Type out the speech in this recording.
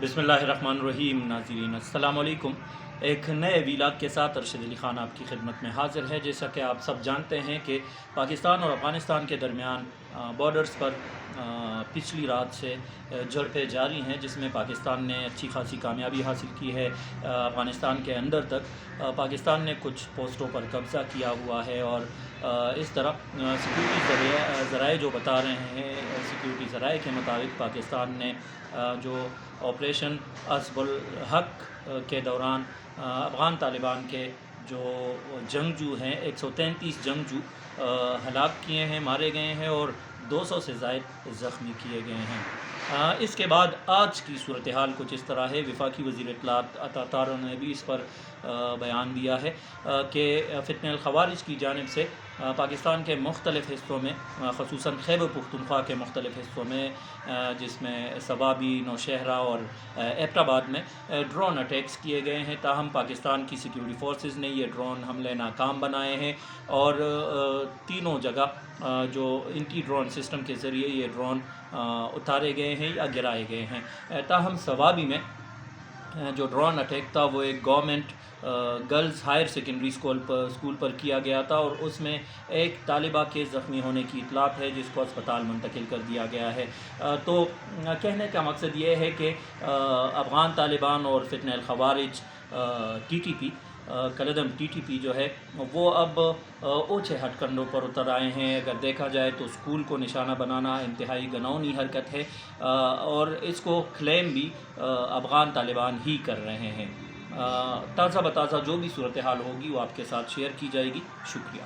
बिस्मिल्लाहिर्रहमानिर्रहीम। नाज़रीन अस्सलाम वालेकुम। एक नए वीलाग के साथ अरशद अली ख़ान आपकी खिदमत में हाज़िर है। जैसा कि आप सब जानते हैं कि पाकिस्तान और अफ़गानिस्तान के दरमियान बॉर्डर्स पर पिछली रात से झड़पें जारी हैं, जिसमें पाकिस्तान ने अच्छी खासी कामयाबी हासिल की है। अफ़गानिस्तान के अंदर तक पाकिस्तान ने कुछ पोस्टों पर कब्ज़ा किया हुआ है और इस तरह सिक्योरिटी ज़राए जो बता रहे हैं, सिक्योरिटी ज़राए के मुताबिक पाकिस्तान ने जो ऑपरेशन असबुल हक के दौरान अफ़गान तालिबान के जो जंगजू हैं 133 जंगजू हलाक किए हैं, मारे गए हैं और 200 से ज़ायद ज़ख्मी किए गए हैं। इसके बाद आज की सूरत हाल कुछ इस तरह है। वफाकी वज़ीर इत्तलात अता तारा ने भी इस पर बयान दिया है कि फ़ितनल ख़वारिज की जानिब से पाकिस्तान के मुख्तलिफ़ हिस्सों में, ख़ुसूसन खैबर पख्तूनख्वा के मुख्तलिफ़ हिस्सों में, जिसमें सवाबी, नौशहरा और एबटाबाद में ड्रोन अटैक्स किए गए हैं। ताहम पाकिस्तान की सिक्योरिटी फोर्सेस ने ये ड्रोन हमले नाकाम बनाए हैं और तीनों जगह जो इनकी ड्रोन सिस्टम के ज़रिए ये ड्रोन उतारे गए हैं या गिराए गए हैं। ताहम सवाबी में जो ड्रोन अटैक था वो एक government girls higher secondary school पर किया गया था और उसमें एक तालिबा के ज़ख्मी होने की इतलात है, जिसको अस्पताल मुंतकिल कर दिया गया है। तो कहने का मकसद ये है कि अफ़गान तालिबान और फ़ितनल ख़वारिज TTP कलदम TTP जो है वो अब ऊँचे हथकंडों पर उतर आए हैं। अगर देखा जाए तो स्कूल को निशाना बनाना इंतहाई घिनौनी हरकत है और इसको क्लेम भी अफ़गान तालिबान ही कर रहे हैं। ताज़ा बताज़ा जो भी सूरत हाल होगी वो आपके साथ शेयर की जाएगी। शुक्रिया।